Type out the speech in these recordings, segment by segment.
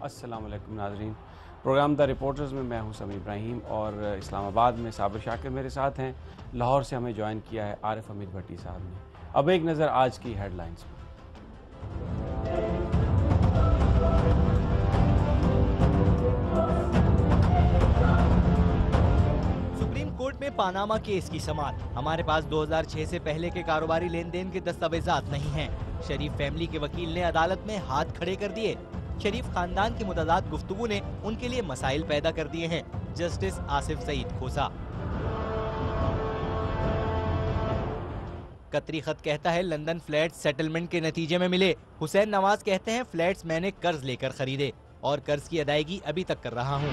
अस्सलाम वालेकुम नाज़रीन। प्रोग्राम द रिपोर्टर्स में मैं हूं समी इब्राहिम और इस्लामाबाद में साबिर शाकिर मेरे साथ हैं। लाहौर से हमें ज्वाइन किया है आरिफ हमीद भट्टी साहब ने। अब एक नज़र आज की हेडलाइंस पर। सुप्रीम कोर्ट में पानामा केस की समाअत। हमारे पास 2006 से पहले के कारोबारी लेन देन के दस्तावेजात नहीं हैं। शरीफ फैमिली के वकील ने अदालत में हाथ खड़े कर दिए। शरीफ खानदान की मुतज़ाद गुफ्तगू ने उनके लिए मसाइल पैदा कर दिए हैं। जस्टिस आसिफ सईद खोसा। कतरी खत कहता है लंदन फ्लैट सेटलमेंट के नतीजे में मिले। हुसैन नवाज कहते हैं फ्लैट्स मैंने कर्ज लेकर खरीदे और कर्ज की अदायगी अभी तक कर रहा हूँ।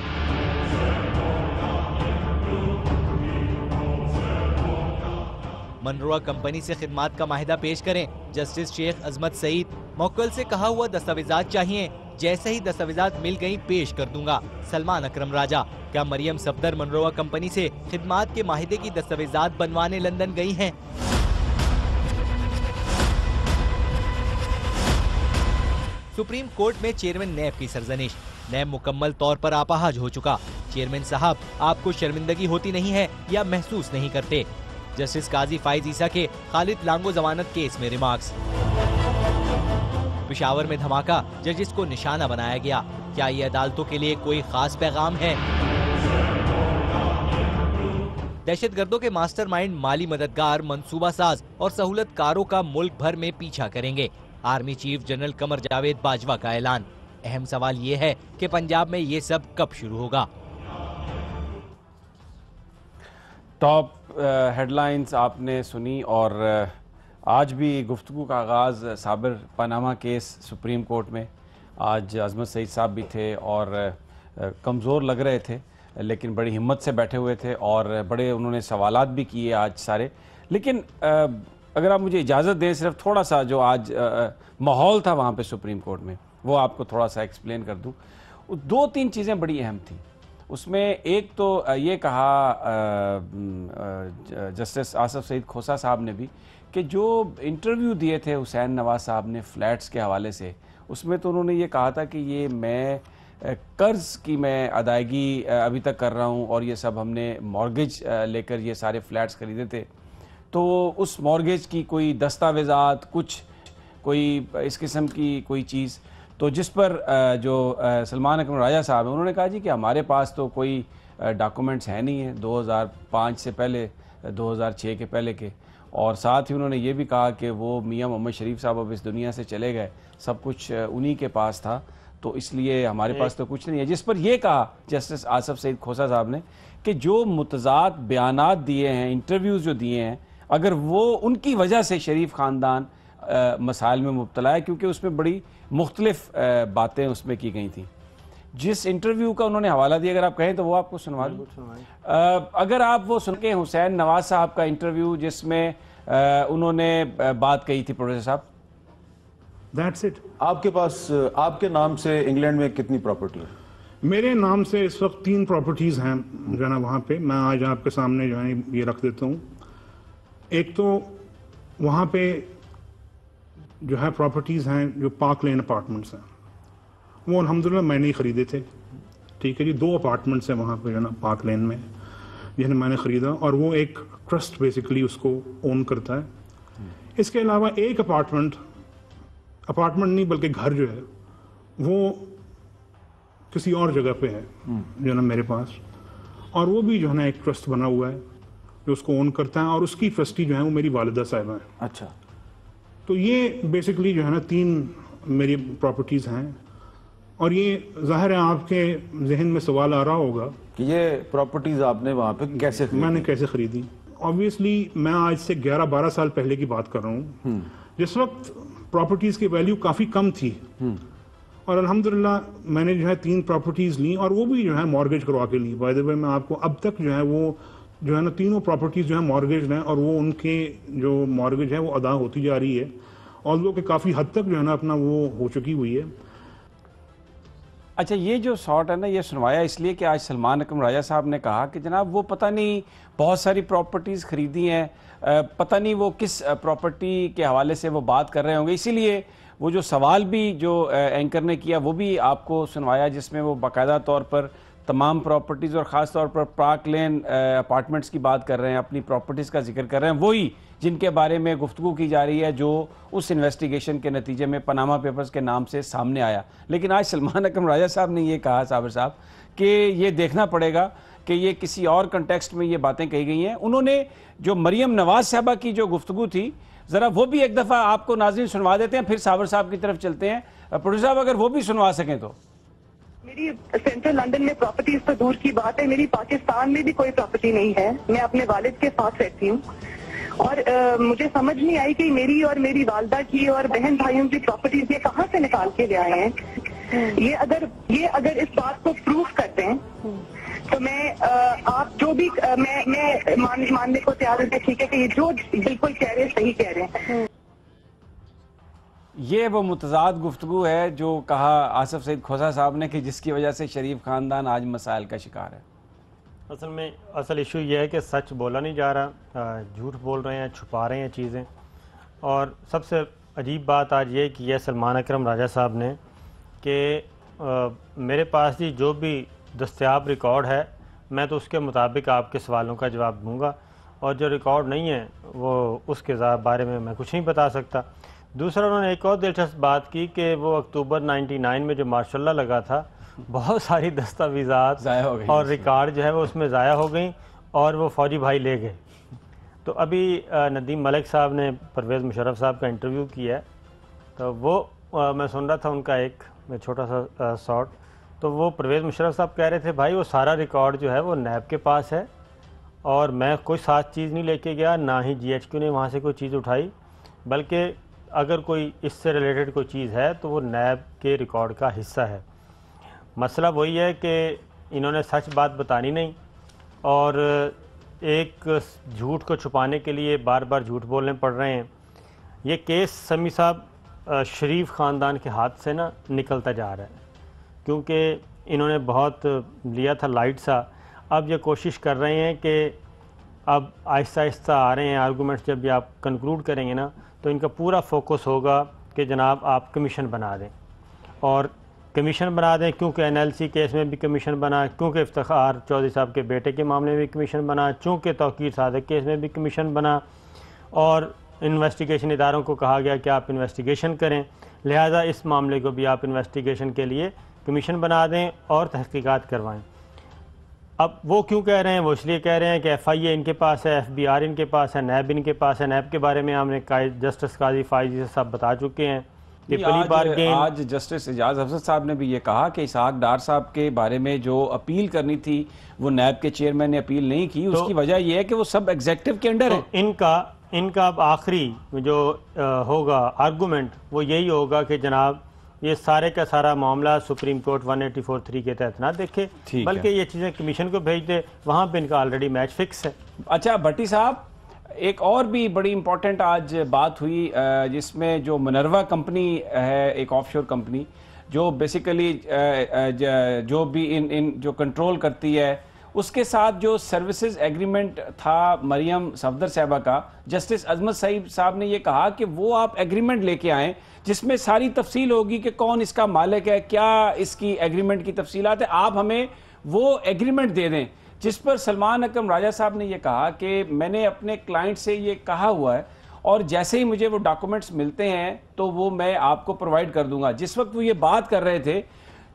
मनरोआ कंपनी से खिदमात का माहिदा पेश करें। जस्टिस शेख अजमत सईद। मौक्कल से कहा हुआ दस्तावेजात चाहिए, जैसे ही दस्तावेजात मिल गई पेश कर दूंगा। सलमान अकरम राजा। क्या मरियम सफदर मनरोआ कंपनी से खिदमात के माहिदे की दस्तावेजात बनवाने लंदन गई हैं? सुप्रीम कोर्ट में चेयरमैन नैब की सरजनिश। नैब मुकम्मल तौर पर आपाहज हो चुका। चेयरमैन साहब, आपको शर्मिंदगी होती नहीं है या महसूस नहीं करते? जस्टिस काजी फाइज ईसा के खालिद लांगो जमानत केस में रिमार्क्स। पेशावर में धमाका, जजिस को निशाना बनाया गया। क्या ये अदालतों के लिए कोई खास पैगाम है? दहशतगर्दों के मास्टरमाइंड माली मददगार, मंसूबा साज और सहूलतकारों का मुल्क भर में पीछा करेंगे। Army chief general Qamar Javed Bajwa का ऐलान। अहम सवाल ये है कि पंजाब में ये सब कब शुरू होगा? टॉप हेडलाइंस आपने सुनी और आज भी गुफ्तगू का आगाज़ Sabir Panama case supreme court में। आज अजमत सईद साहब भी थे और कमज़ोर लग रहे थे, लेकिन बड़ी हिम्मत से बैठे हुए थे और बड़े उन्होंने सवालात भी किए आज सारे। लेकिन अगर आप मुझे इजाज़त दें, सिर्फ थोड़ा सा जो आज माहौल था वहाँ पे सुप्रीम कोर्ट में, वो आपको थोड़ा सा एक्सप्लेन कर दूँ। दो तीन चीज़ें बड़ी अहम थी उसमें। एक तो ये कहा जस्टिस आसिफ सईद खोसा साहब ने भी कि जो इंटरव्यू दिए थे हुसैन नवाज साहब ने फ्लैट्स के हवाले से, उसमें तो उन्होंने ये कहा था कि ये मैं कर्ज़ की मैं अदायगी अभी तक कर रहा हूँ और ये सब हमने मॉर्गेज लेकर ये सारे फ्लैट्स ख़रीदे थे। तो उस मॉर्गेज की कोई दस्तावेज़ात, कुछ कोई इस किस्म की कोई चीज़, तो जिस पर जो सलमान अकरम राजा साहब हैं उन्होंने कहा जी कि हमारे पास तो कोई डॉक्यूमेंट्स हैं नहीं है 2005 से पहले, 2006 के पहले के। और साथ ही उन्होंने ये भी कहा कि वो मियां मोहम्मद शरीफ साहब अब इस दुनिया से चले गए, सब कुछ उन्हीं के पास था, तो इसलिए हमारे पास तो कुछ नहीं है। जिस पर यह कहा जस्टिस आसिफ सईद खोसा साहब ने कि जो मुतज़ाद बयानात दिए हैं, इंटरव्यूज़ जो दिए हैं, अगर वो उनकी वजह से शरीफ ख़ानदान मसाइल में मुब्तला है, क्योंकि उसमें बड़ी मुख्तलिफ बातें उसमें की गई थी। जिस इंटरव्यू का उन्होंने हवाला दिया, अगर आप कहें तो वो आपको सुनवा दूँ। अगर आप वो सुन के हुसैन नवाज साहब का इंटरव्यू जिसमें उन्होंने बात कही थी, प्रोफेसर साहब। That's it. आपके पास आपके नाम से इंग्लैंड में कितनी प्रॉपर्टी है? मेरे नाम से इस वक्त 3 प्रॉपर्टीज़ हैं जो है ना वहाँ पे। मैं आज आपके सामने जो है ये रख देता हूँ। एक तो वहाँ पे जो है प्रॉपर्टीज़ हैं जो पार्क लेन अपार्टमेंट्स हैं, वो अल्हम्दुलिल्लाह मैंने ही ख़रीदे थे। ठीक है जी, 2 अपार्टमेंट्स हैं वहाँ पे जो है ना पार्क लेन में, जिन्हें मैंने ख़रीदा और वो एक ट्रस्ट बेसिकली उसको ओन करता है। इसके अलावा एक अपार्टमेंट नहीं बल्कि घर जो है वो किसी और जगह पे है जो है ना मेरे पास, और वो भी जो है ना एक ट्रस्ट बना हुआ है जो उसको ओन करता है और उसकी ट्रस्टी जो है वो मेरी वालिदा साहिबा है। अच्छा, तो ये बेसिकली जो है ना 3 मेरी प्रॉपर्टीज़ हैं। और ये ज़ाहिर है आपके जहन में सवाल आ रहा होगा कि ये प्रॉपर्टीज आपने वहाँ पे कैसे खरीदी? मैंने कैसे ख़रीदी। ऑब्वियसली मैं आज से 11-12 साल पहले की बात कर रहा हूँ, जिस वक्त प्रॉपर्टीज़ की वैल्यू काफ़ी कम थी। और अल्हम्दुलिल्लाह मैंने जो है 3 प्रॉपर्टीज़ ली और वो भी जो है मॉर्गेज करवा के ली। बाय द वे मैं आपको अब तक जो है वो जो है ना तीनों प्रॉपर्टीज़ जो है मॉर्गेज हैं और वो उनके जो मॉर्गेज है वो अदा होती जा रही है, और लोग के काफ़ी हद तक जो है ना अपना वो हो चुकी हुई है। अच्छा, ये जो शॉट है ना, ये सुनवाया इसलिए कि आज सलमान अकरम राजा साहब ने कहा कि जनाब वो पता नहीं बहुत सारी प्रॉपर्टीज़ ख़रीदी हैं, पता नहीं वो किस प्रॉपर्टी के हवाले से वो बात कर रहे होंगे, इसीलिए वो जो सवाल भी जो एंकर ने किया वो भी आपको सुनवाया, जिसमें वो बाकायदा तौर पर तमाम प्रॉपर्टीज़ और ख़ास तौर पर पार्क लेन अपार्टमेंट्स की बात कर रहे हैं, अपनी प्रॉपर्टीज़ का जिक्र कर रहे हैं, वही जिनके बारे में गुफ्तगू की जा रही है जो उस इन्वेस्टिगेशन के नतीजे में पनामा पेपर्स के नाम से सामने आया। लेकिन आज सलमान अकरम राजा साहब ने ये कहा, साबिर साहब, कि ये देखना पड़ेगा कि ये किसी और कंटेक्स्ट में ये बातें कही गई हैं। उन्होंने जो मरियम नवाज साहबा की जो गुफ्तगू थी, ज़रा वो भी एक दफ़ा आपको नाज़रीन सुनवा देते हैं, फिर साबिर साहब की तरफ चलते हैं। प्रोड्यूसर साहब अगर वो भी सुनवा सकें तो। मेरी सेंट्रल लंदन में प्रॉपर्टीज तो दूर की बात है, मेरी पाकिस्तान में भी कोई प्रॉपर्टी नहीं है। मैं अपने वालिद के साथ रहती हूँ और मुझे समझ नहीं आई कि मेरी और मेरी वालदा की और बहन भाइयों की प्रॉपर्टीज ये कहाँ से निकाल के ले आए हैं। ये अगर इस बात को प्रूव करते हैं तो मैं आप जो भी मैं मानने को तैयार हूँ, ठीक है कि ये जो बिल्कुल कह रहे हैं सही कह रहे हैं। ये वो मुतज़ाद गुफ्तगू है जो कहा आसिफ सईद खोसा साहब ने कि जिसकी वजह से शरीफ ख़ानदान आज मसाइल का शिकार है। असल इशू ये है कि सच बोला नहीं जा रहा, झूठ बोल रहे हैं, छुपा रहे हैं चीज़ें। और सबसे अजीब बात आज ये कि यह सलमान अकरम राजा साहब ने कि मेरे पास ही जो भी दस्तयाब रिकॉर्ड है मैं तो उसके मुताबिक आपके सवालों का जवाब दूंगा, और जो रिकॉर्ड नहीं है वो उसके बारे में मैं कुछ नहीं बता सकता। दूसरा, उन्होंने एक और दिलचस्प बात की कि वो अक्टूबर 99 में जो मार्शल्ला लगा था, बहुत सारी दस्तावेज़ात और रिकॉर्ड जो है वो उसमें ज़ाया हो गई और वो फौजी भाई ले गए। तो अभी नदीम मलिक साहब ने परवेज़ मुशर्रफ साहब का इंटरव्यू किया है, तो वो मैं सुन रहा था उनका एक छोटा सा शॉर्ट। तो वो परवेज़ मुशर्रफ साहब कह रहे थे भाई वो सारा रिकॉर्ड जो है वो नैब के पास है और मैं कोई साथ चीज़ नहीं लेके गया, ना ही GHQ ने वहाँ से कोई चीज़ उठाई, बल्कि अगर कोई इससे रिलेटेड कोई चीज़ है तो वो नैब के रिकॉर्ड का हिस्सा है। मसला वही है कि इन्होंने सच बात बतानी नहीं और एक झूठ को छुपाने के लिए बार बार झूठ बोलने पड़ रहे हैं। ये केस समी साहब शरीफ ख़ानदान के हाथ से ना निकलता जा रहा है, क्योंकि इन्होंने बहुत लिया था लाइट सा। अब ये कोशिश कर रहे हैं कि अब आहिस्ता आहिस्ता आ रहे हैं आर्गूमेंट्स, जब भी आप कंक्लूड करेंगे ना तो इनका पूरा फोकस होगा कि जनाब आप कमीशन बना दें, और कमीशन बना दें क्योंकि NLC केस में भी कमीशन बना, क्योंकि इफ्तिखार चौधरी साहब के बेटे के मामले में भी कमीशन बना, चूँकि तौकीर सादिक केस में भी कमीशन बना, और इन्वेस्टिगेशन इदारों को कहा गया कि आप इन्वेस्टिगेशन करें, लिहाजा इस मामले को भी आप इन्वेस्टिगेशन के लिए कमीशन बना दें और तहकीकात करवाएं। अब वो क्यों कह रहे हैं? वो इसलिए कह रहे हैं कि FIA इनके पास है, FBR इनके पास है, नैब इनके पास है। नैब के बारे में हमने जस्टिस काजी फायजी साहब बता चुके हैं कि पहली बार आज जस्टिस एजाज अफजल साहब ने भी ये कहा कि इसहाक डार साहब के बारे में जो अपील करनी थी वो नैब के चेयरमैन ने अपील नहीं की। तो उसकी वजह यह है कि वो सब एग्जेक्टिव के अंडर है। इनका अब आखिरी जो होगा आर्गूमेंट वो यही होगा कि जनाब ये सारे का सारा मामला सुप्रीम कोर्ट 184(3) के तहत ना देखे, बल्कि ये चीज़ें कमीशन को भेज दे, वहाँ पे इनका ऑलरेडी मैच फिक्स है। अच्छा भट्टी साहब, एक और भी बड़ी इंपॉर्टेंट आज बात हुई जिसमें जो मिनर्वा कंपनी है, एक ऑफशोर कंपनी जो बेसिकली जो भी इन जो कंट्रोल करती है, उसके साथ जो सर्विसेज एग्रीमेंट था मरियम सफदर साहबा का, जस्टिस अजमत सईद साहब ने ये कहा कि वो आप एग्रीमेंट लेके आएँ जिसमें सारी तफसील होगी कि कौन इसका मालिक है, क्या इसकी एग्रीमेंट की तफसीलात है, आप हमें वो एग्रीमेंट दे दें। जिस पर सलमान अकरम राजा साहब ने ये कहा कि मैंने अपने क्लाइंट से ये कहा हुआ है और जैसे ही मुझे वो डॉक्यूमेंट्स मिलते हैं तो वो मैं आपको प्रोवाइड कर दूंगा। जिस वक्त वो ये बात कर रहे थे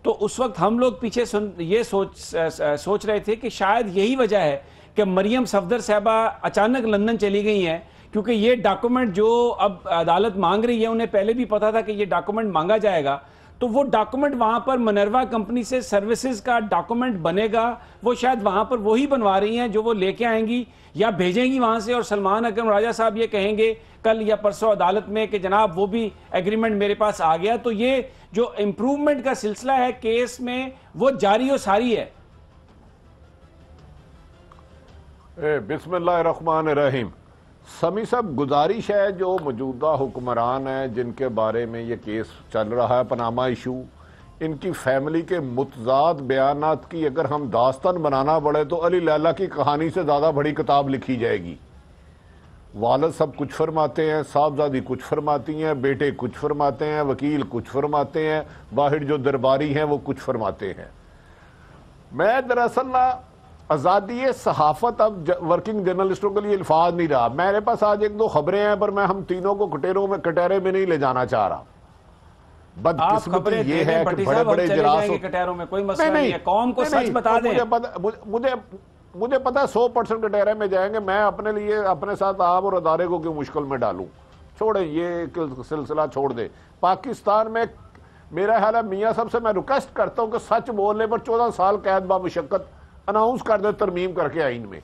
तो उस वक्त हम लोग पीछे ये सोच रहे थे कि शायद यही वजह है कि मरियम सफदर साहबा अचानक लंदन चली गई हैं, क्योंकि ये डॉक्यूमेंट जो अब अदालत मांग रही है, उन्हें पहले भी पता था कि ये डॉक्यूमेंट मांगा जाएगा, तो वो डॉक्यूमेंट वहाँ पर मिनर्वा कंपनी से सर्विसेज का डॉक्यूमेंट बनेगा, वो शायद वहाँ पर वही बनवा रही हैं जो वो लेके आएंगी या भेजेंगी वहाँ से। और सलमान अकरम राजा साहब ये कहेंगे कल या परसों अदालत में कि जनाब वो भी एग्रीमेंट मेरे पास आ गया। तो ये जो इम्प्रूवमेंट का सिलसिला है केस में वो जारी और सारी है। बिस्मिल्लाहिर्रहमानिर्रहीम। समी साहब, गुजारिश है जो मौजूदा हुक्मरान हैं जिनके बारे में ये केस चल रहा है, पनामा इशू, इनकी फैमिली के मुतजाद बयानात की अगर हम दास्तान बनाना पड़े तो अली लैला की कहानी से ज़्यादा बड़ी किताब लिखी जाएगी। वालिद सब कुछ फरमाते हैं, साहबजादी कुछ फरमाती हैं, बेटे कुछ फरमाते हैं, वकील कुछ फरमाते हैं, बाहर जो दरबारी हैं वो कुछ फरमाते हैं। मैं दरअसल ना आज़ादी सहाफ़त अब वर्किंग जर्नलिस्टों के लिए अल्फाज नहीं रहा। मेरे पास आज एक दो खबरें हैं, पर मैं हम तीनों को कटहरे में नहीं ले जाना चाह रहा। बदकिस्मती ये है कि बड़े बड़े कटहरों में कोई मसला नहीं है, कौम को सच बता दें। मुझे पता है 100% कटहरे में जाएंगे। मैं अपने लिए अपने साथ आप और अदारे को क्यों मुश्किल में डालूं। छोड़े ये सिलसिला, छोड़ दे। पाकिस्तान में मेरा ख्याल है मियाँ साहब से मैं रिक्वेस्ट करता हूं कि सच बोलने पर 14 साल कैद बामुशक्कत अनाउंस कर दे, तरमीम करके आइन में।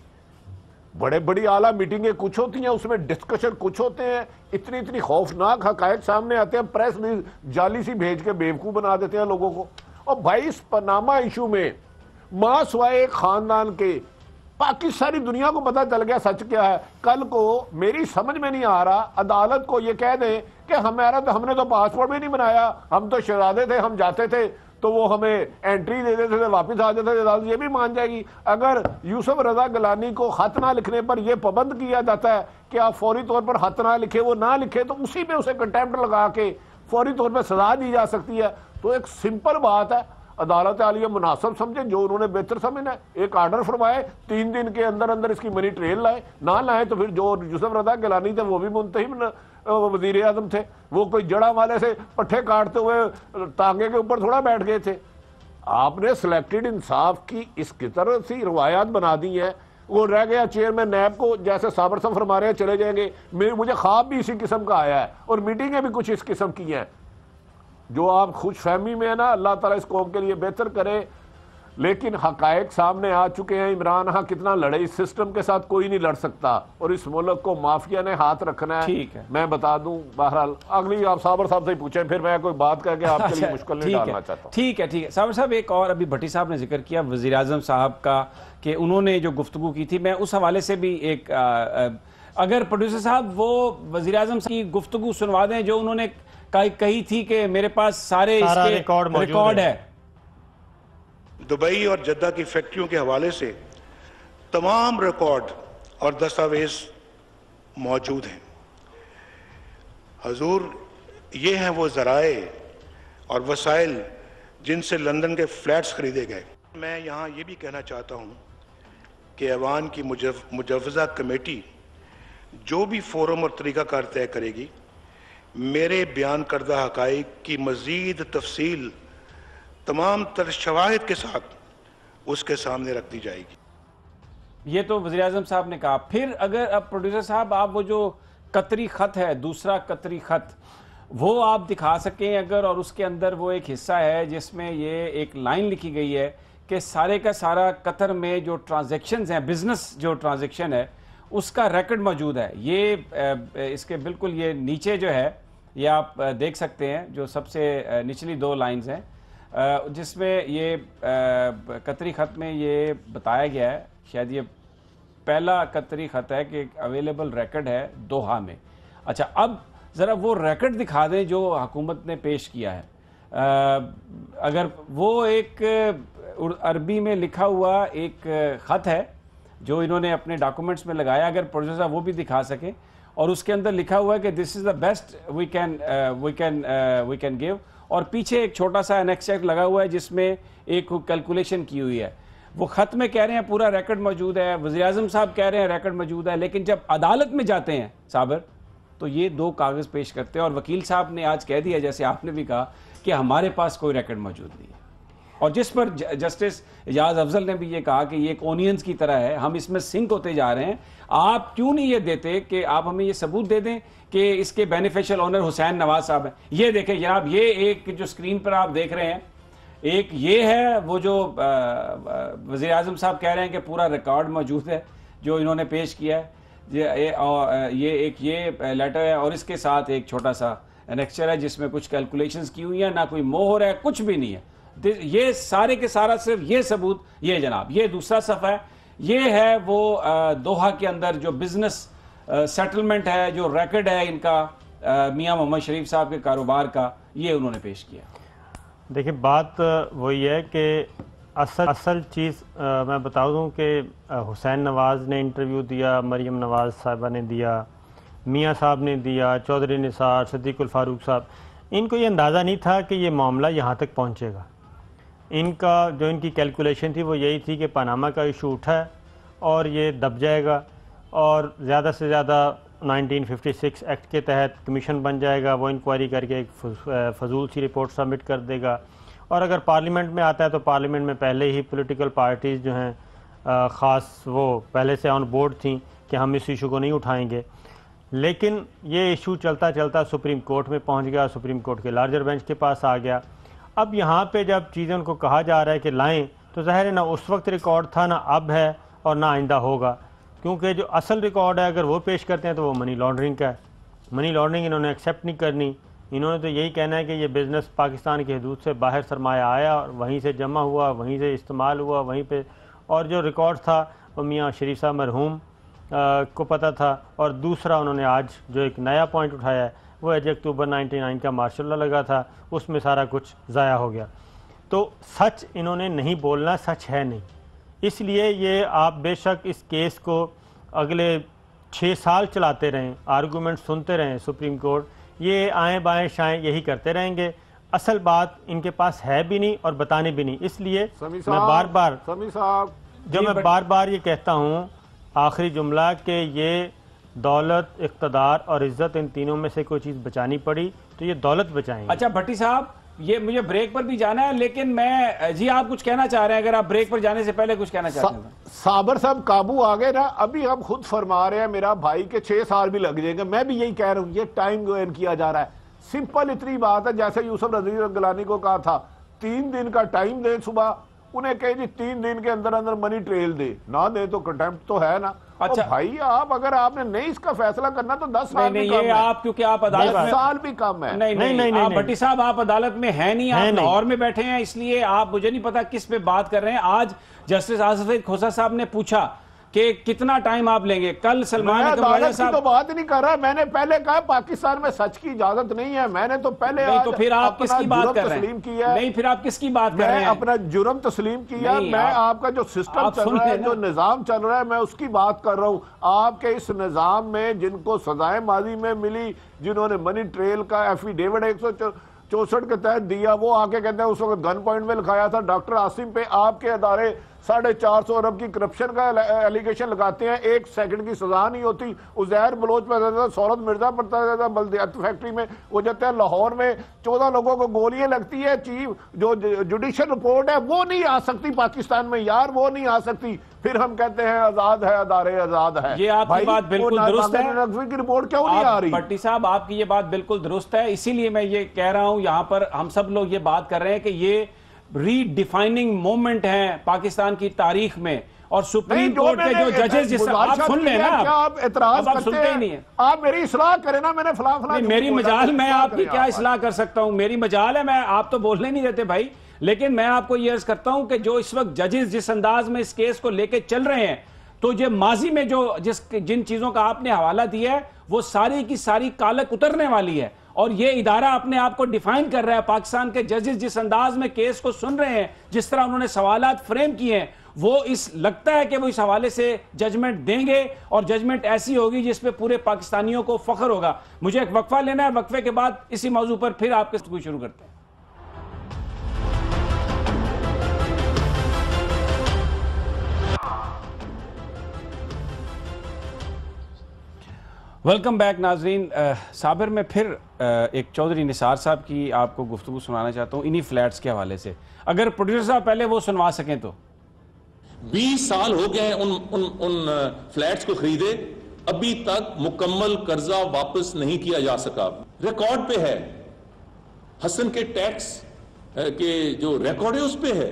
बड़े बड़ी आला मीटिंगें कुछ होती हैं, उसमें डिस्कशन कुछ होते हैं, इतनी इतनी खौफनाक हकायक सामने आते हैं, प्रेस भी जाली सी भेज के बेवकूफ़ बना देते हैं लोगों को। और भाई इस पनामा इशू में मां सिवाय एक खानदान के बाकी सारी दुनिया को पता चल गया सच क्या है। कल को मेरी समझ में नहीं आ रहा अदालत को ये कह दें कि हमने तो पासपोर्ट भी नहीं बनाया, हम तो शहजादे थे, हम जाते थे तो वो हमें एंट्री दे देते थे, वापस आ जाते थे। अदालत ये भी मान जाएगी। अगर यूसुफ रजा गिलानी को खत ना लिखने पर यह पाबंद किया जाता है कि आप फौरी तौर पर खत ना लिखे, वो ना लिखे, तो उसी पे उसे कंटेम्प्ट लगा के फौरी तौर पर सजा दी जा सकती है। तो एक सिंपल बात है, अदालत आलिया मुनासिब समझे, जो उन्होंने बेहतर समझना, एक आर्डर फरमाए, 3 दिन के अंदर अंदर इसकी मनी ट्रेल लाए, ना लाए तो फिर जो यूसुफ रजा गिलानी थे वो भी मुंतहिम वजीर आजम थे, वो कोई जड़ा वाले से पट्टे काटते हुए तांगे के ऊपर थोड़ा बैठ गए थे। आपने सिलेक्टेड इंसाफ की इस तरह सी रवायात बना दी है। वो रह गया चेयरमैन नैब को, जैसे साबर साहब फरमा रहे हैं चले जाएंगे। मुझे ख्वाब भी इसी किस्म का आया है और मीटिंगें भी कुछ इस किस्म की हैं। जो आप खुश फहमी में है ना, अल्लाह ताला इस कौम के लिए बेहतर करे। लेकिन हकायक सामने आ चुके हैं। इमरान हाँ कितना लड़े, इस सिस्टम के साथ कोई नहीं लड़ सकता और इस मुल्क को माफिया ने हाथ रखना है। ठीक है, मैं बता दूं। बहरहाल अगली आप साबर साहब से ही पूछें, फिर मैं कोई बात करके आपके लिए मुश्किल नहीं डालना चाहता। ठीक है, ठीक है साबर साहब। एक और अभी भट्टी साहब ने जिक्र किया वज़ीर आज़म साहब का कि उन्होंने जो गुफ्तगू की थी, मैं उस हवाले से भी एक अगर प्रोड्यूसर साहब वो वज़ीर आज़म की गुफ्तगू सुनवा दें जो उन्होंने कही थी कि मेरे पास सारे इसके रिकॉर्ड है। दुबई और जद्दा की फैक्ट्रियों के हवाले से तमाम रिकॉर्ड और दस्तावेज मौजूद हैं। हजूर, ये हैं वो ज़राए और वसाइल जिनसे लंदन के फ्लैट्स खरीदे गए। मैं यहाँ ये भी कहना चाहता हूँ कि ऐवान की मुजव्वज़ा कमेटी जो भी फोरम और तरीक़ाकार तय करेगी, मेरे बयान करदा हक़ाइक़ की मज़ीद तफसील तमाम तर शवाहिद के साथ उसके सामने रख दी जाएगी। ये तो वज़ीर आज़म साहब ने कहा। फिर अगर अब प्रोड्यूसर साहब आप वो जो कतरी ख़त है, दूसरा कतरी ख़त, वो आप दिखा सकें अगर, और उसके अंदर वो एक हिस्सा है जिसमें ये एक लाइन लिखी गई है कि सारे का सारा कतर में जो ट्रांजैक्शंस हैं, बिजनेस जो ट्रांजैक्शन है उसका रिकॉर्ड मौजूद है। ये इसके बिल्कुल ये नीचे जो है ये आप देख सकते हैं, जो सबसे निचली 2 लाइंस हैं जिसमें ये कतरी ख़त में ये बताया गया है, शायद ये पहला कतरी ख़त है कि अवेलेबल रिकॉर्ड है दोहा में। अच्छा, अब ज़रा वो रिकॉर्ड दिखा दें जो हुकूमत ने पेश किया है। अगर वो एक अरबी में लिखा हुआ एक ख़त है जो इन्होंने अपने डॉक्यूमेंट्स में लगाया, अगर प्रोड्यूसर साहब वो भी दिखा सकें, और उसके अंदर लिखा हुआ है कि this is the best we can give, और पीछे एक छोटा सा एनेक्स चेक लगा हुआ है जिसमें एक कैलकुलेशन की हुई है। वो ख़त में कह रहे हैं पूरा रिकॉर्ड मौजूद है, वज़ीर आज़म साहब कह रहे हैं रिकॉर्ड मौजूद है, लेकिन जब अदालत में जाते हैं साबर तो ये 2 कागज़ पेश करते हैं। और वकील साहब ने आज कह दिया, जैसे आपने भी कहा, कि हमारे पास कोई रिकॉर्ड मौजूद नहीं है। और जिस पर जस्टिस एजाज अफजल ने भी ये कहा कि ये एक ओनियंस की तरह है, हम इसमें सिंक होते जा रहे हैं। आप क्यों नहीं ये देते कि आप हमें ये सबूत दे दें कि इसके बेनिफिशियल ओनर हुसैन नवाज साहब हैं। ये देखें जनाब, ये एक जो स्क्रीन पर आप देख रहे हैं, एक ये है वो जो वज़ीर आज़म साहब कह रहे हैं कि पूरा रिकॉर्ड मौजूद है जो इन्होंने पेश किया है। ये लेटर है और इसके साथ एक छोटा सा एनेक्चर है जिसमें कुछ कैलकुलेशंस की हुई है, ना कोई मोहर है, कुछ भी नहीं है। ये सारे के सारा सिर्फ ये सबूत, ये जनाब ये दूसरा सफ़ा है, ये है वो दोहा के अंदर जो बिजनेस सेटलमेंट है, जो रिकॉर्ड है इनका मियां मोहम्मद शरीफ साहब के कारोबार का, ये उन्होंने पेश किया। देखिए, बात वही है कि असल चीज़ मैं बता दूं कि हुसैन नवाज़ ने इंटरव्यू दिया, मरीम नवाज़ साहिबा ने दिया, मियाँ साहब ने दिया, चौधरी निसार, सिद्दीकुल फारूक साहब, इनको ये अंदाज़ा नहीं था कि ये मामला यहाँ तक पहुँचेगा। इनका जो इनकी कैलकुलेशन थी वो यही थी कि पनामा का इशू उठा है और ये दब जाएगा और ज़्यादा से ज़्यादा 1956 एक्ट के तहत कमीशन बन जाएगा, वो इंक्वायरी करके एक फजूल सी रिपोर्ट सबमिट कर देगा और अगर पार्लियामेंट में आता है तो पार्लियामेंट में पहले ही पॉलिटिकल पार्टीज़ जो हैं ख़ास वो पहले से ऑन बोर्ड थी कि हम इस इशू को नहीं उठाएंगे। लेकिन ये इशू चलता चलता सुप्रीम कोर्ट में पहुंच गया, सुप्रीम कोर्ट के लार्जर बेंच के पास आ गया। अब यहाँ पे जब चीज़ें उनको कहा जा रहा है कि लाएं, तो ज़ाहिर है ना उस वक्त रिकॉर्ड था, ना अब है और ना आइंदा होगा, क्योंकि जो असल रिकॉर्ड है अगर वो पेश करते हैं तो वो मनी लॉन्ड्रिंग का है। मनी लॉन्ड्रिंग इन्होंने एक्सेप्ट नहीं करनी, इन्होंने तो यही कहना है कि ये बिज़नेस पाकिस्तान की हदूद से बाहर सरमाया आया और वहीं से जमा हुआ, वहीं से इस्तेमाल हुआ, वहीं पे, और जो रिकॉर्ड था वो मियाँ शरीफ साहब मरहूम को पता था। और दूसरा उन्होंने आज जो एक नया पॉइंट उठाया है वो है जो अक्टूबर 99 का मार्शल लॉ लगा था, उसमें सारा कुछ ज़ाया हो गया। तो सच इन्होंने नहीं बोलना, सच है नहीं, इसलिए ये आप बेशक इस केस को अगले 6 साल चलाते रहें, आर्गूमेंट सुनते रहें सुप्रीम कोर्ट, ये आएँ बाएँ शाएँ यही करते रहेंगे। असल बात इनके पास है भी नहीं और बताने भी नहीं, इसलिए मैं बार बार ये कहता हूँ आखिरी जुमला कि ये दौलत, इक़्तिदार और इज़्ज़त, इन तीनों में से कोई चीज़ बचानी पड़ी तो ये दौलत बचाएंगे। अच्छा भट्टी साहब, ये मुझे ब्रेक पर भी जाना है, लेकिन मैं जी आप कुछ कहना चाह रहे हैं, अगर आप ब्रेक पर जाने से पहले कुछ कहना चाहते हैं। साबर साहब काबू आ गए ना, अभी हम खुद फरमा रहे हैं मेरा भाई के 6 साल भी लग जाएंगे, मैं भी यही कह रहा हूँ, ये टाइम गेन किया जा रहा है। सिंपल इतनी बात है, जैसे यूसुफ रज़ी गिलानी को कहा था 3 दिन का टाइम दें, सुबह उन्हें कहे जी 3 दिन के अंदर अंदर मनी ट्रेल दे, ना दे तो कंटेम्प्ट तो है ना। अच्छा भाई, आप अगर आपने नहीं इसका फैसला करना तो 10 साल भी कम है। आप क्योंकि आप अदालत में 10 साल भी कम है। नहीं, आप भट्टी साहब आप अदालत में है नहीं, आप लाहौर में बैठे हैं, इसलिए आप मुझे नहीं पता किस पे बात कर रहे हैं। आज जस्टिस आसिफ खोसा साहब ने पूछा कि कितना टाइम आप लेंगे, कल सलमान अदालत की तो बात नहीं कर रहा, मैंने पहले कहा पाकिस्तान में सच की इजाजत नहीं है, मैंने तो पहले नहीं, तो फिर आप किसकी बात कर रहे हैं? नहीं, फिर आप किसकी बात कर रहे हैं? अपना जुर्म तस्लीम किया, मैं आपका जो सिस्टम चल रहा है, जो निजाम चल रहा है, मैं उसकी बात कर रहा हूँ। आपके इस निजाम में जिनको सजाएं माजी में मिली, जिन्होंने मनी ट्रेल का एफिडेविट 164 के तहत दिया, वो आके कहते हैं उस वक्त गन पॉइंट में लिखाया था डॉक्टर आसिम पे, आपके अदारे 450 अरब की करप्शन का एलिगेशन लगाते हैं, 1 सेकंड की सजा नहीं होती। उज़ैर बलोच पर था, सौरत मिर्जा पड़ता था बल्दियात फैक्ट्री में, वो जाते हैं लाहौर में 14 लोगों को गोलियां लगती है, चीफ जो जुडिशल रिपोर्ट है वो नहीं आ सकती पाकिस्तान में यार, वो नहीं आ सकती, फिर हम कहते हैं आजाद है, अदारे आजाद है। ये आपकी बात बिल्कुल दुरुस्त है, की रिपोर्ट क्यों नहीं आ रही? भट्टी साहब आपकी ये बात बिल्कुल दुरुस्त है, इसीलिए मैं ये कह रहा हूं, यहाँ पर हम सब लोग ये बात कर रहे हैं कि ये रीडिफाइनिंग मोमेंट है पाकिस्तान की तारीख में, और सुप्रीम कोर्ट के जो जजेस, जिस आप सुन लेना, आप एतराज आप सुनते ही नहीं है, आप मेरी इस्लाह करें ना, मैंने फला मेरी मजाल, मैं आपकी क्या इस्लाह कर सकता हूं, मेरी मजाल है, मैं आप तो बोलने नहीं देते भाई, लेकिन मैं आपको ये अर्ज करता हूं कि जो इस वक्त जजेस जिस अंदाज में इस केस को लेके चल रहे हैं, तो ये माजी में जो जिन चीजों का आपने हवाला दिया है वो सारी की सारी कालक उतरने वाली है, और ये इदारा अपने आप को डिफाइन कर रहा है। पाकिस्तान के जजेस जिस अंदाज में केस को सुन रहे हैं, जिस तरह उन्होंने सवालात फ्रेम किए हैं, वो लगता है कि वो इस हवाले से जजमेंट देंगे, और जजमेंट ऐसी होगी जिसपे पूरे पाकिस्तानियों को फख्र होगा। मुझे एक वक्फा लेना है, वक्फे के बाद इसी मौजू पर फिर आपके साथ शुरू करते हैं। वेलकम बैक नाजरीन। साबिर, मैं फिर एक चौधरी निसार साहब की आपको गुफ्तगू सुनाना चाहता हूँ इन्हीं फ्लैट्स के हवाले से, अगर प्रोड्यूसर साहब पहले वो सुनवा सकें तो। 20 साल हो गए उन फ्लैट्स को खरीदे, अभी तक मुकम्मल कर्जा वापस नहीं किया जा सका। रिकॉर्ड पे है, हसन के टैक्स के जो रिकॉर्ड है उस पे है।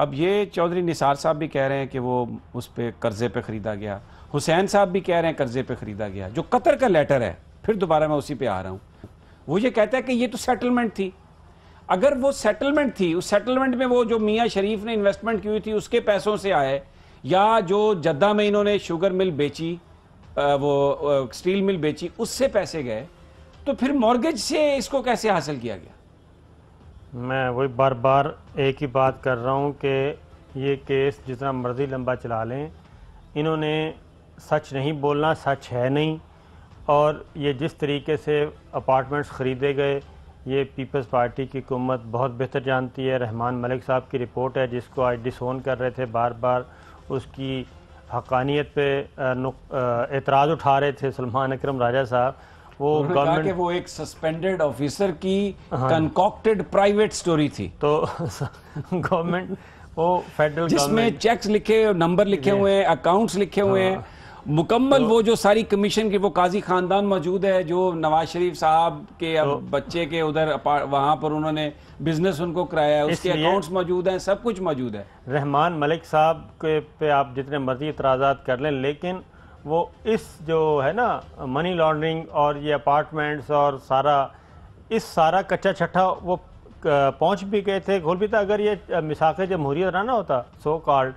अब ये चौधरी निसार साहब भी कह रहे हैं कि वो उस पे कर्जे पे खरीदा गया, हुसैन साहब भी कह रहे हैं कर्जे पे खरीदा गया। जो कतर का लेटर है, फिर दोबारा मैं उसी पे आ रहा हूँ, वो ये कहता है कि ये तो सेटलमेंट थी। अगर वो सेटलमेंट थी, उस सेटलमेंट में वो जो मियाँ शरीफ ने इन्वेस्टमेंट की हुई थी उसके पैसों से आए, या जो जद्दा में इन्होंने शुगर मिल बेची, वो स्टील मिल बेची, उससे पैसे गए, तो फिर मॉर्गेज से इसको कैसे हासिल किया गया? मैं वही बार बार एक ही बात कर रहा हूँ कि ये केस जितना मर्जी लंबा चला लें, इन्होंने सच नहीं बोलना सच है नहीं। और ये जिस तरीके से अपार्टमेंट्स ख़रीदे गए, ये पीपल्स पार्टी की हुकूमत बहुत बेहतर जानती है। रहमान मलिक साहब की रिपोर्ट है जिसको आज डिसोन कर रहे थे, बार बार उसकी हक़ानियत पे एतराज़ उठा रहे थे सलमान अकरम राजा साहब। वो गवर्नमेंट, वो एक सस्पेंडेड ऑफिसर की कंकॉक्टेड प्राइवेट स्टोरी थी। तो गवर्नमेंट वो फेडरल जिसमें चेक्स लिखे, नंबर लिखे हुए हैं, अकाउंट्स लिखे हुए हैं, मुकम्मल वो जो सारी कमीशन की, वो काजी खानदान मौजूद है जो नवाज शरीफ साहब के बच्चे के उधर वहां पर उन्होंने बिजनेस उनको कराया है, उसके अकाउंट्स मौजूद हैं, सब कुछ मौजूद है। रहमान मलिक साहब के पे आप जितने मर्जी इतराज़ात कर लें, लेकिन वो इस जो है ना मनी लॉन्ड्रिंग और ये अपार्टमेंट्स और सारा कच्चा छट्टा वो पहुंच भी गए थे, खोल भी था। अगर ये मिसाक़े जमहूरियत ना होता सो कॉल्ड,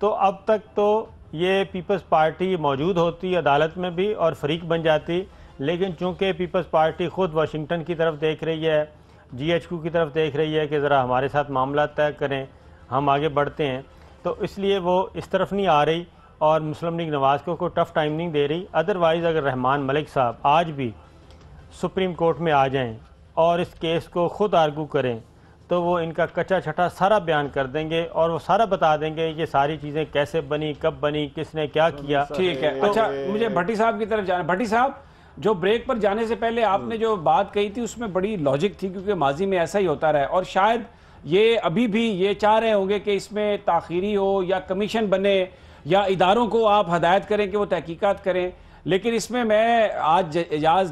तो अब तक तो ये पीपल्स पार्टी मौजूद होती अदालत में भी और फरीक बन जाती। लेकिन चूंकि पीपल्स पार्टी ख़ुद वाशिंगटन की तरफ देख रही है, GHQ की तरफ देख रही है कि ज़रा हमारे साथ मामला तय करें, हम आगे बढ़ते हैं, तो इसलिए वो इस तरफ नहीं आ रही और मुस्लिम लीग नवाज़ को कोई टफ़ टाइम नहीं दे रही। अदरवाइज़ अगर रहमान मलिक साहब आज भी सुप्रीम कोर्ट में आ जाएं और इस केस को ख़ुद आर्गू करें, तो वो इनका कच्चा छठा सारा बयान कर देंगे और वो सारा बता देंगे ये सारी चीज़ें कैसे बनी, कब बनी, किसने क्या किया। ठीक है। अच्छा, मुझे भट्टी साहब की तरफ जाना। भट्टी साहब, जो ब्रेक पर जाने से पहले आपने जो बात कही थी उसमें बड़ी लॉजिक थी, क्योंकि माजी में ऐसा ही होता रहा है और शायद ये अभी भी ये चाह रहे होंगे कि इसमें ताख़ीरी हो या कमीशन बने या इदारों को आप हदायत करें कि वो तहकीकात करें। लेकिन इसमें मैं आज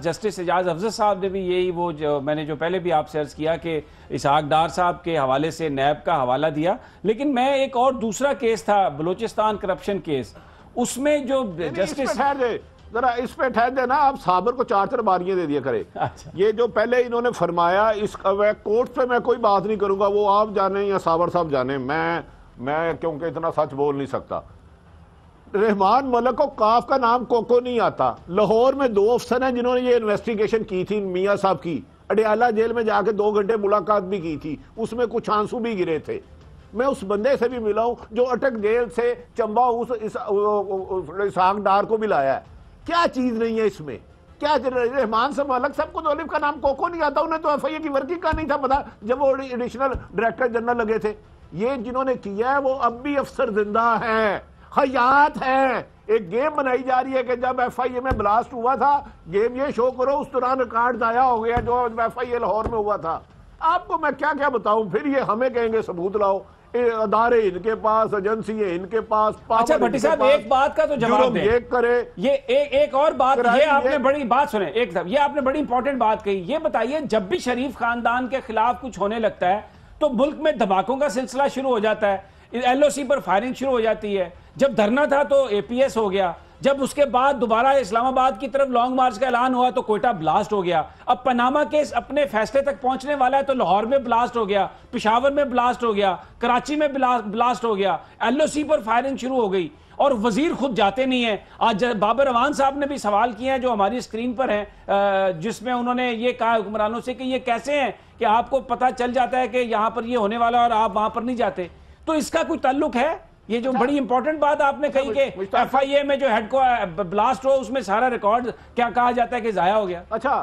जस्टिस एजाज अफजल साहब ने भी यही, वो जो मैंने जो पहले भी आपसे अर्ज़ किया कि इसहाक डार साहब के हवाले से नैब का हवाला दिया, लेकिन मैं एक और दूसरा केस था बलूचिस्तान करप्शन केस, उसमें जो जस्टिस जरा इस पे ठहर देना, आप साबर को 4 बारियां दे दिया करे। अच्छा। ये जो पहले इन्होंने फरमाया, इस कोर्ट पे मैं कोई बात नहीं करूंगा, वो आप जाने या साबर साहब जाने, मैं क्योंकि इतना सच बोल नहीं सकता। रहमान मलिक को काफ का नाम कोको नहीं आता। लाहौर में 2 अफसर हैं जिन्होंने ये इन्वेस्टिगेशन की थी मियाँ साहब की, अडयाला जेल में जाके 2 घंटे मुलाकात भी की थी, उसमें कुछ आंसू भी गिरे थे। मैं उस बंदे से भी मिला हूं जो अटक जेल से चंबा इसहाक डार को भी लाया है। क्या चीज नहीं है इसमें? क्या रहमान से मलिक सबको तो अलिफ का नाम कोको नहीं आता, उन्हें तो FIA की वर्किंग का नहीं था पता जब वो एडिशनल डायरेक्टर जनरल लगे थे। ये जिन्होंने किया है वो अब भी अफसर जिंदा है, हयात है। एक गेम बनाई जा रही है कि जब FIA में ब्लास्ट हुआ था, गेम ये शो करो, उस दौरान रिकॉर्ड आया हो गया जो FIA लाहौर में हुआ था। आपको मैं क्या क्या बताऊं, फिर ये हमें कहेंगे सबूत लाओ, अदारे इनके पास, एजेंसी है इनके पास। अच्छा भट्टी साहब, एक बात का तो जवाब दें। ये करे, ये एक और बात, ये आपने बड़ी बात सुने, एक साहब ये आपने बड़ी इंपॉर्टेंट बात कही। ये बताइए, जब भी शरीफ खानदान के खिलाफ कुछ होने लगता है तो मुल्क में धमाकों का सिलसिला शुरू हो जाता है, LOC पर फायरिंग शुरू हो जाती है। जब धरना था तो APS हो गया, जब उसके बाद दोबारा इस्लामाबाद की तरफ लॉन्ग मार्च का ऐलान हुआ तो कोयटा ब्लास्ट हो गया। अब पनामा केस अपने फैसले तक पहुंचने वाला है तो लाहौर में ब्लास्ट हो गया, पेशावर में ब्लास्ट हो गया, कराची में ब्लास्ट हो गया, LOC पर फायरिंग शुरू हो गई और वजीर खुद जाते नहीं है। आज बाबर अवान साहब ने भी सवाल किए हैं जो हमारी स्क्रीन पर हैं, जिसमें उन्होंने ये कहा हुक्मरानों से कि ये कैसे हैं कि आपको पता चल जाता है कि यहां पर ये होने वाला और आप वहां पर नहीं जाते। तो इसका कोई ताल्लुक है? ये जो बड़ी इंपॉर्टेंट बात आपने कही कि FIA में जो हेड को ब्लास्ट हो उसमें सारा रिकॉर्ड क्या कहा जाता है कि जाया हो गया। अच्छा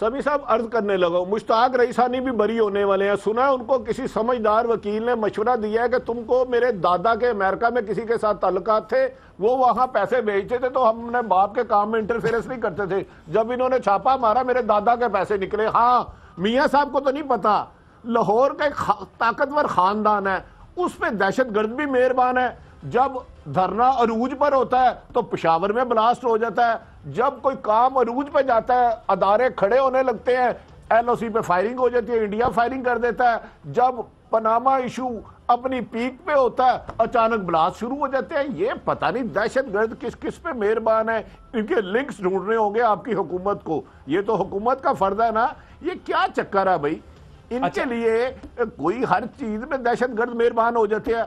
सभी साहब अर्ज करने लगा, मुश्ताक रईसानी भी बरी होने वाले हैं। सुना है उनको किसी समझदार वकील ने मशवरा दिया है कि तुमको, मेरे दादा के अमेरिका में किसी के साथ ताल्लुकात थे, वो वहां पैसे भेजते थे तो हमने बाप के काम में इंटरफेरेंस नहीं करते थे। जब इन्होंने छापा मारा मेरे दादा के पैसे निकले। हाँ, मियाँ साहब को तो नहीं पता, लाहौर का एक ताकतवर खानदान है, उस पर दहशतगर्द भी मेहरबान है। जब धरना अरूज पर होता है तो पेशावर में ब्लास्ट हो जाता है, जब कोई काम अरूज पे जाता है अदारे खड़े होने लगते हैं, LOC पे फायरिंग हो जाती है, इंडिया फायरिंग कर देता है। जब पनामा इशू अपनी पीक पे होता है अचानक ब्लास्ट शुरू हो जाते हैं। ये पता नहीं दहशतगर्द किस किस पे मेहरबान है, इनके लिंक्स ढूंढने होंगे आपकी हुकूमत को। ये तो हुकूमत का फर्ज है ना, ये क्या चक्कर है भाई इनके लिए? कोई हर चीज में दहशतगर्द मेहरबान हो जाते हैं।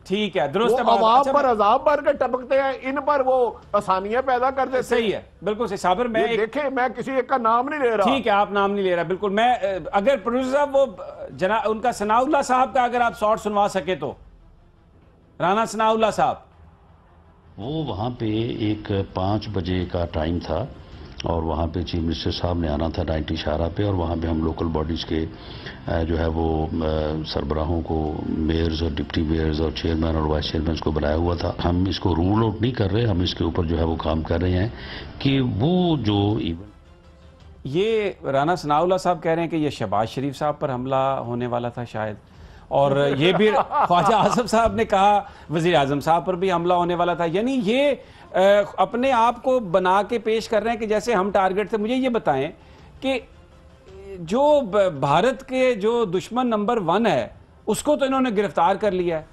ठीक है, दुरुस्त है। अवाम पर अजाब भर के टपकते हैं, इन पर वो आसानियां पैदा कर देते हैं। सही है, बिल्कुल सही। साबिर, मैं देखे, मैं किसी एक का नाम नहीं ले रहा। ठीक है, आप नाम नहीं ले रहा, बिल्कुल। मैं अगर प्रोड्यूसर साहब वो उनका सनाउल्लाह साहब का अगर आप शॉर्ट सुनवा सके तो, राना सनाउल्लाह साहब। वो वहाँ पे एक 5 बजे का टाइम था और वहाँ पे चीफ मिनिस्टर साहब ने आना था 90 इशारा पे, और वहाँ पे हम लोकल बॉडीज़ के जो है वो सरबराहों को, मेयर्स और डिप्टी मेयर्स और चेयरमैन और वाइस चेयरमैन को बनाया हुआ था। हम इसको रूल आउट नहीं कर रहे, हम इसके ऊपर जो है वो काम कर रहे हैं कि वो जो ये राना सनाउल्लाह साहब कह रहे हैं कि ये शहबाज शरीफ साहब पर हमला होने वाला था शायद, और ये भी ख्वाजा आसिफ साहब ने कहा वज़ीर आज़म साहब पर भी हमला होने वाला था। यानी ये अपने आप को बना के पेश कर रहे हैं कि जैसे हम टारगेट थे। मुझे ये बताएं कि जो भारत के जो दुश्मन नंबर 1 है उसको तो इन्होंने गिरफ्तार कर लिया है,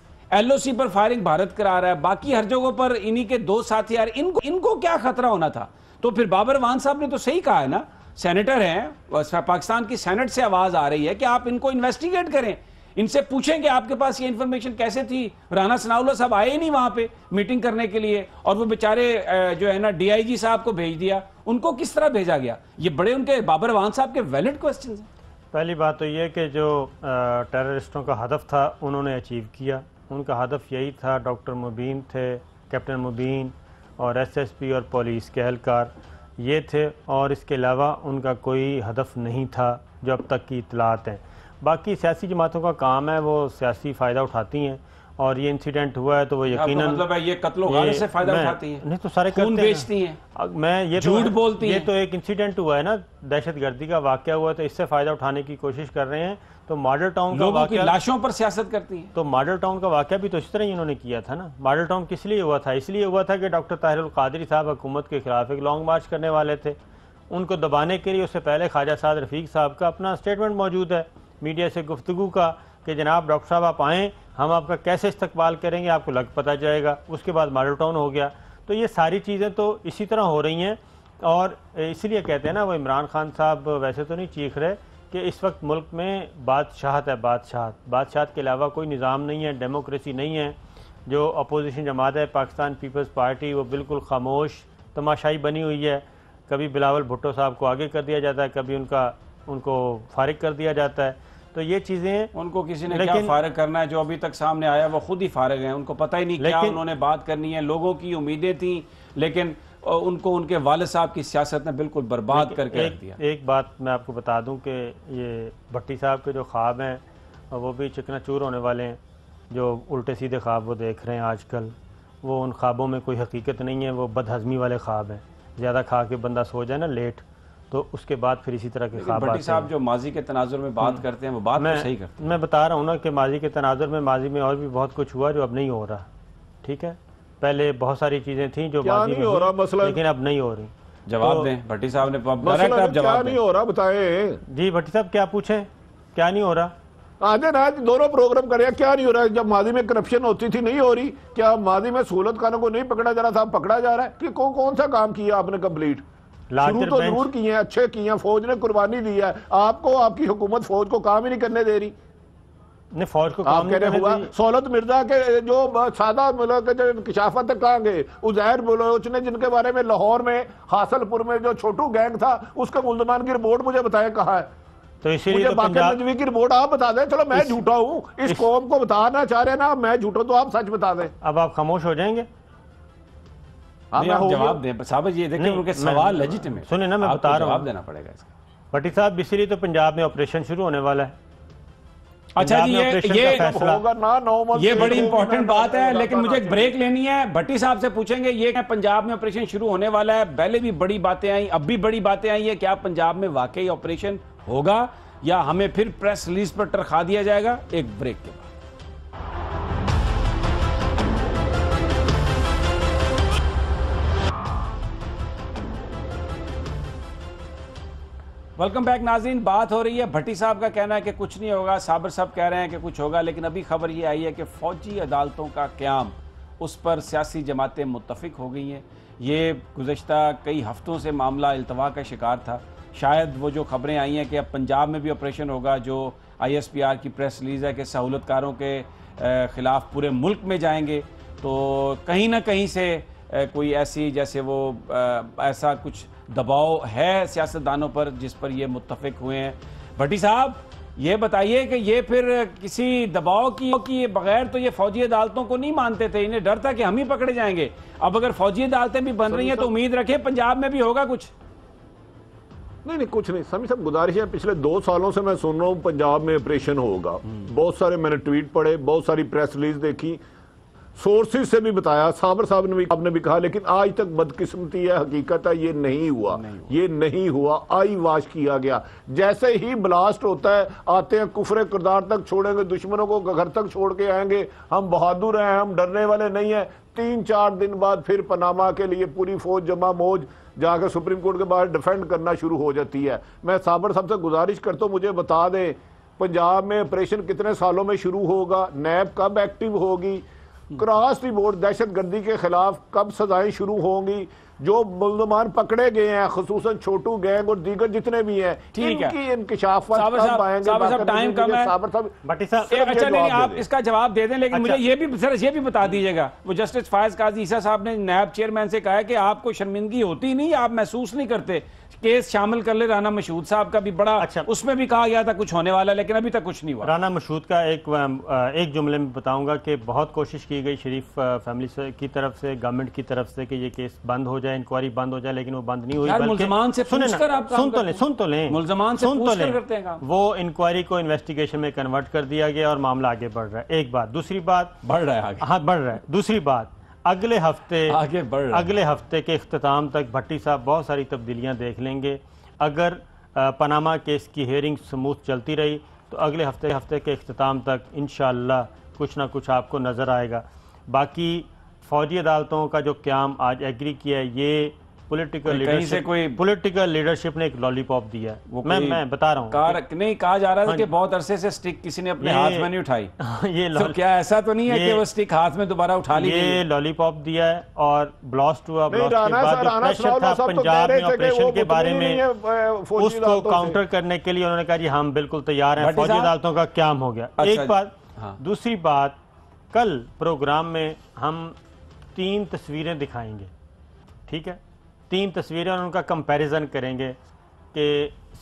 LOC पर फायरिंग भारत करा रहा है, बाकी हर जगहों पर इन्हीं के 2 साथी यार, इनको क्या खतरा होना था? तो फिर बाबर वान साहब ने तो सही कहा है ना, सेनेटर हैं, पाकिस्तान की सेनेट से आवाज आ रही है कि आप इनको इन्वेस्टिगेट करें, इनसे पूछें कि आपके पास ये इंफॉर्मेशन कैसे थी। राना सनाउल्लाह साहब आए ही नहीं वहां पे मीटिंग करने के लिए, और वो बेचारे जो है ना DIG साहब को भेज दिया। उनको किस तरह भेजा गया? ये बड़े उनके बाबर वान साहब के वैलिड क्वेश्चन हैं। पहली बात तो ये कि जो टेररिस्टों का हदफ था उन्होंने अचीव किया। उनका हदफ यही था, डॉक्टर मुबीन थे, कैप्टन मुबीन और SSP और पुलिस के एहलकार ये थे, और इसके अलावा उनका कोई हदफ नहीं था जो अब तक की इतलात हैं। बाकी सियासी जमातों का काम है, वो सियासी फ़ायदा उठाती हैं, और ये इंसिडेंट हुआ है तो वो यकीनन मतलब है ये कत्लो गारे से फायदा उठाती हैं, नहीं तो सारे खून बेचती हैं, मैं ये झूठ बोलती हैं। ये तो एक इंसिडेंट हुआ है ना, दहशतगर्दी का वाकया हुआ, तो इससे फ़ायदा उठाने की कोशिश कर रहे हैं। तो मॉडल टाउन का वाकया, लाशों पर सियासत करती है, तो मॉडल टाउन का वाकया भी तो इस तरह ही इन्होंने किया था ना। मॉडल टाउन किस लिए हुआ था? इसलिए हुआ था कि डॉक्टर ताहिरुल कादरी साहब हुकूमत के खिलाफ एक लॉन्ग मार्च करने वाले थे, उनको दबाने के लिए। उससे पहले ख्वाजा साद रफ़ीक साहब का अपना स्टेटमेंट मौजूद है मीडिया से गुफ्तगू का कि जनाब डॉक्टर साहब आप आएँ, हम आपका कैसे इस्तकबाल करेंगे आपको लग पता जाएगा। उसके बाद मॉडल टाउन हो गया। तो ये सारी चीज़ें तो इसी तरह हो रही हैं, और इसीलिए कहते हैं ना, वो इमरान खान साहब वैसे तो नहीं चीख रहे कि इस वक्त मुल्क में बादशाहत है, बादशाहत के अलावा कोई निज़ाम नहीं है, डेमोक्रेसी नहीं है। जो अपोजिशन जमात है पाकिस्तान पीपल्स पार्टी, वो बिल्कुल खामोश तमाशाई बनी हुई है। कभी बिलावल भुट्टो साहब को आगे कर दिया जाता है, कभी उनको फारिग कर दिया जाता है। तो ये चीज़ें, उनको किसी ने क्या फारिग करना है? जो अभी तक सामने आया वो खुद ही फारिग हैं, उनको पता ही नहीं क्या उन्होंने बात करनी है। लोगों की उम्मीदें थी, लेकिन उनको उनके वालिद साहब की सियासत ने बिल्कुल बर्बाद करके रख दिया। एक बात मैं आपको बता दूं कि ये भट्टी साहब के जो ख्वाब हैं वो भी चिकनाचूर होने वाले हैं। जो उल्टे सीधे ख्वाब वो देख रहे हैं आजकल, वो उन ख्वाबों में कोई हकीकत नहीं है, वो बदहज़मी वाले ख्वाब हैं। ज़्यादा खा के बंदा सो जाए ना लेट, तो उसके बाद फिर इसी तरह के ख्वाब। भट्टी साहब जो माजी के तनाजुर में बात करते हैं वो बात तो सही करते हैं। मैं बता रहा हूँ ना कि माजी के तनाजुर में माजी में और भी बहुत कुछ हुआ जो अब नहीं हो रहा। ठीक है, पहले बहुत सारी चीज़ें थी जो माजी में हो रहा मसला, लेकिन अब नहीं हो रही। जवाब दें भट्टी साहब ने, जवाब नहीं हो रहा बताएं जी। भट्टी साहब क्या पूछें, क्या नहीं हो रहा? आज ना दोनों प्रोग्राम करे, क्या नहीं हो रहा है? जब माजी में करप्शन होती थी नहीं हो रही, क्या माजी में सहूलत खानों को नहीं पकड़ा जा रहा था, पकड़ा जा रहा है? कि कौन सा काम किया आपने कंप्लीट? शुरू तो जरूर किए हैं, अच्छे किए हैं, फौज ने कुर्बानी दी है। आपको आपकी हुकूमत फौज को काम ही नहीं करने दे रही। नहीं, फौज को काम नहीं हुआ। सहूलत मिर्जा के जो सादा किशाफत कहाँ गए? उजैर बलोच ने, जिनके बारे में लाहौर में हासलपुर में जो छोटू गैंग था उसका मुल्जमान की रिपोर्ट मुझे बताया कहाँ है? तो इसीलिए बाकर नजवी की रिपोर्ट आप बता दें। चलो मैं झूठा हूँ, इस कौम को बताना चाह रहे हैं ना, मैं झूठा तो आप सच बता दें। अब आप खामोश हो जाएंगे? आप जवाब दें साहब, ये देखिए उनके सवाल लेजिटिमेट। सुने ना, मैं बता रहा हूँ, जवाब देना पड़ेगा इसका। भट्टी साहब, इसीलिए तो पंजाब में ऑपरेशन शुरू होने वाला है। अच्छा जी, ये बड़ी इंपॉर्टेंट बात है, लेकिन मुझे एक ब्रेक लेनी है। भट्टी साहब से पूछेंगे, ये पंजाब में ऑपरेशन शुरू होने वाला है, पहले भी बड़ी बातें आई, अब भी बड़ी बातें आई है, क्या पंजाब में वाकई ऑपरेशन होगा या हमें फिर प्रेस रिलीज पर टरखा दिया जाएगा? एक ब्रेक के बाद। वेलकम बैक नाज़रीन। बात हो रही है, भट्टी साहब का कहना है कि कुछ नहीं होगा, साबर साहब कह रहे हैं कि कुछ होगा, लेकिन अभी खबर ये आई है कि फौजी अदालतों का क़याम, उस पर सियासी जमातें मुत्तफिक हो गई हैं। ये गुज़श्ता कई हफ्तों से मामला इल्तवा का शिकार था। शायद वो जो खबरें आई हैं कि अब पंजाब में भी ऑपरेशन होगा, जो ISPR की प्रेस रिलीज़ है कि सहूलतकारों के ख़िलाफ़ पूरे मुल्क में जाएंगे, तो कहीं ना कहीं से कोई ऐसी, जैसे वो ऐसा कुछ दबाव है सियासतदानों पर जिस पर ये मुत्तफिक हुए हैं। भट्टी साहब, ये बताइए कि ये फिर किसी दबाव की बगैर तो ये फौजी अदालतों को नहीं मानते थे, इन्हें डर था कि हम ही पकड़े जाएंगे। अब अगर फौजी अदालतें भी बन रही हैं तो उम्मीद रखें पंजाब में भी होगा कुछ। नहीं कुछ नहीं। समी साहब गुजारिश है, पिछले 2 सालों से मैं सुन रहा हूँ पंजाब में ऑपरेशन होगा। बहुत सारे मैंने ट्वीट पढ़े, बहुत सारी प्रेस रिलीज देखी, सोर्सेज से भी बताया, साबर साहब ने भी आपने भी कहा, लेकिन आज तक बदकिस्मती है, हकीकत है, ये नहीं हुआ। ये नहीं हुआ, आई वाश किया गया। जैसे ही ब्लास्ट होता है आते हैं, कुफरे किरदार तक छोड़ेंगे, दुश्मनों को घर तक छोड़ के आएंगे, हम बहादुर हैं, हम डरने वाले नहीं हैं। 3-4 दिन बाद फिर पनामा के लिए पूरी फौज जमा मौज जाकर सुप्रीम कोर्ट के बाहर डिफेंड करना शुरू हो जाती है। मैं साबर साहब से गुजारिश करता हूँ, मुझे बता दें पंजाब में ऑपरेशन कितने सालों में शुरू होगा, नैब कब एक्टिव होगी, क्रॉस दी बोर्ड दहशतगर्दी के खिलाफ कब सजाएं शुरू होंगी, जो मुल्जमान पकड़े गए हैं खुसूसन छोटू गैंग और दीगर जितने भी हैं, ठीक है, इनकी इंकिशाफात कब आएंगे। साबर साहब टाइम कम है, अच्छा नहीं आप इसका जवाब दे दें, लेकिन मुझे ये भी बता दीजिएगा, वो जस्टिस फायज काजी ईसा साहब ने नैब चेयरमैन से कहा है कि आपको शर्मिंदगी होती नहीं, आप महसूस नहीं करते, केस शामिल कर ले राना मशहूद साहब का भी बड़ा, अच्छा उसमें भी कहा गया था कुछ होने वाला, लेकिन अभी तक कुछ नहीं हुआ। राना मशहूद का एक जुमले में बताऊंगा कि बहुत कोशिश की गई शरीफ फैमिली की तरफ से, गवर्नमेंट की तरफ से कि ये केस बंद हो जाए, इंक्वायरी बंद हो जाए, लेकिन वो बंद नहीं हुई। मुल्ज़मान से पूछकर आप सुन तो लें, मुल्ज़मान से पूछकर करते हैं काम। वो इंक्वायरी को इन्वेस्टिगेशन में कन्वर्ट कर दिया गया और मामला आगे बढ़ रहा है। एक बात। दूसरी बात, बढ़ रहा है आगे, हाँ बढ़ रहा है। दूसरी बात, अगले हफ्ते के इख्तिताम तक भट्टी साहब बहुत सारी तब्दीलियां देख लेंगे। अगर पनामा केस की हेयरिंग स्मूथ चलती रही तो अगले हफ्ते के इख्तिताम तक इंशाअल्लाह कुछ ना कुछ आपको नज़र आएगा। बाकी फौजी अदालतों का जो क़याम आज एग्री किया है, ये पॉलिटिकल लीडरशिप ने एक लॉलीपॉप दिया है। मैं बता रहा हूँ, नहीं कहा जा रहा है कि बहुत अरसे से स्टिक किसी ने अपने हाथ में नहीं उठाई। ये तो क्या ऐसा तो नहीं है कि वो स्टिक हाथ में दोबारा उठा ली? ये लॉलीपॉप दिया है और ब्लास्ट हुआ, ब्लास्ट के बाद जो प्रेशर था पंजाब में ऑपरेशन के बारे में, उसको काउंटर करने के लिए उन्होंने कहा जी हम बिल्कुल तैयार हैं, फौजी अदालतों का क़याम हो गया। एक बात। दूसरी बात, कल प्रोग्राम में हम 3 तस्वीरें दिखाएंगे, ठीक है, 3 तस्वीरें और उनका कंपैरिजन करेंगे कि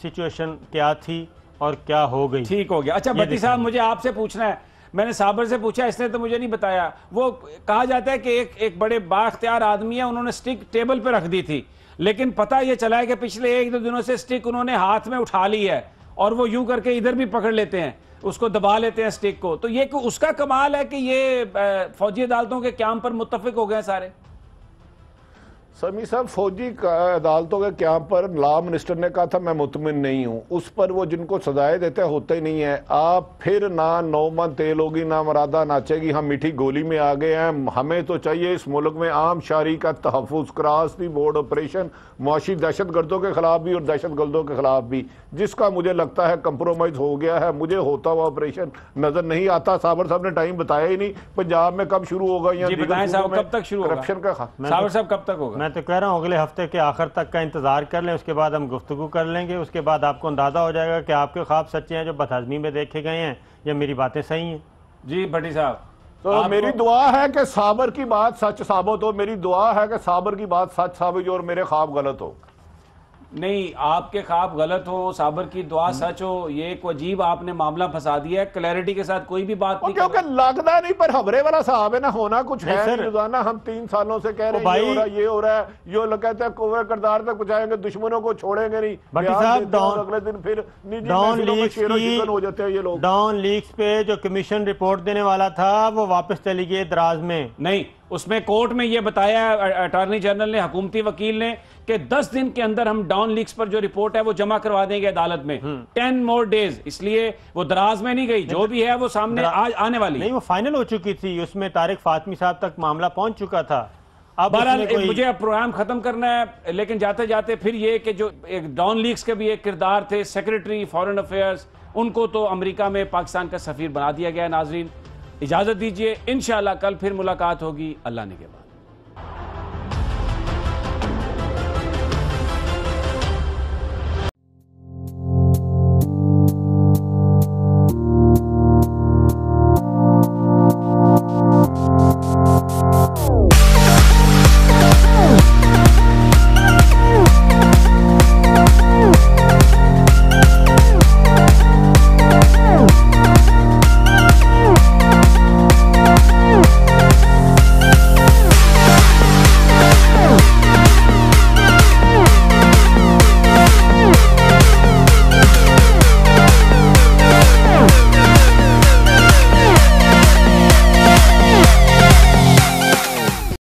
सिचुएशन क्या थी और क्या हो गई। ठीक हो गया। अच्छा भट्टी साहब मुझे आपसे पूछना है, मैंने साबर से पूछा, इसने तो मुझे नहीं बताया। वो कहा जाता है कि एक बड़े बाख्तियार आदमी है, उन्होंने स्टिक टेबल पे रख दी थी, लेकिन पता ये चला है कि पिछले 1-2 दिनों से स्टिक उन्होंने हाथ में उठा ली है और वो यूं करके इधर भी पकड़ लेते हैं, उसको दबा लेते हैं स्टिक को। तो ये उसका कमाल है कि ये फौजी अदालतों के क़याम पर मुत्तफिक हो गए सारे। समी साहब फौजी अदालतों के क्याम पर लॉ मिनिस्टर ने कहा था मैं मुतमिन नहीं हूँ, उस पर वो जिनको सजाएं देते होते ही नहीं है। आप फिर ना 9 मन तेल होगी ना मरादा नाचेगी, हम मीठी गोली में आ गए हैं। हमें तो चाहिए इस मुल्क में आम शहरी का तहफ़्फ़ुज़, क्रॉस दी बोर्ड ऑपरेशन, मुआशी दहशत गर्दों के खिलाफ भी और दहशत गर्दों के खिलाफ भी, जिसका मुझे लगता है कंप्रोमाइज हो गया है। मुझे होता हुआ ऑपरेशन नजर नहीं आता। साबर साहब ने टाइम बताया ही नहीं, पंजाब में कब शुरू होगा या कब तक शुरू होगा करप्शन का? साबर साहब कब तक होगा? मैं तो कह रहा हूँ अगले हफ्ते के आखिर तक का इंतजार कर लें, उसके बाद हम गुफ्तगू कर लेंगे। उसके बाद आपको अंदाजा हो जाएगा कि आपके ख्वाब सच्चे हैं जो बदहज़मी में देखे गए हैं या मेरी बातें सही हैं। जी भट्टी साहब, तो मेरी दुआ है कि साबर की बात सच साबित हो, मेरी दुआ है कि साबर की बात सच साबित हो और मेरे ख्वाब गलत हो। नहीं, आपके ख्वाब गलत हो, साबर की दुआ सच हो, ये एक अजीब आपने मामला फंसा दिया है। क्लैरिटी के साथ कोई भी बात नहीं, क्योंकि लगता नहीं पर हबरे वाला साहब है ना, होना कुछ है नहीं। रोजाना हम 3 सालों से कह रहे हैं ये हो रहा है, ये लोग कहते हैं कुफर किरदार तक पहुंचाएंगे, दुश्मनों को छोड़ेंगे नहीं। अगले दिन फिर हो जाते हैं ये लोग। डॉन लीक्स पे जो कमीशन रिपोर्ट देने वाला था वो वापस चली गई दराज में। नहीं, उसमें कोर्ट में यह बताया अटॉर्नी जनरल ने, हुकूमती वकील ने, कि 10 दिन के अंदर हम डॉन लीक्स पर जो रिपोर्ट है वो जमा करवा देंगे अदालत में। 10 मोर डेज, इसलिए वो दराज में नहीं गई, जो भी है वो सामने आज आने वाली। नहीं, वो फाइनल हो चुकी थी, उसमें तारिक फातमी साहब तक मामला पहुंच चुका था। अब मुझे अब प्रोग्राम खत्म करना है, लेकिन जाते जाते फिर ये कि जो एक डॉन लीक्स के भी एक किरदार थे, सेक्रेटरी फॉरेन अफेयर्स, उनको तो अमेरिका में पाकिस्तान का सफीर बना दिया गया। नाजरीन इजाजत दीजिए, इंशाअल्लाह कल फिर मुलाकात होगी अल्लाह ने के बाद।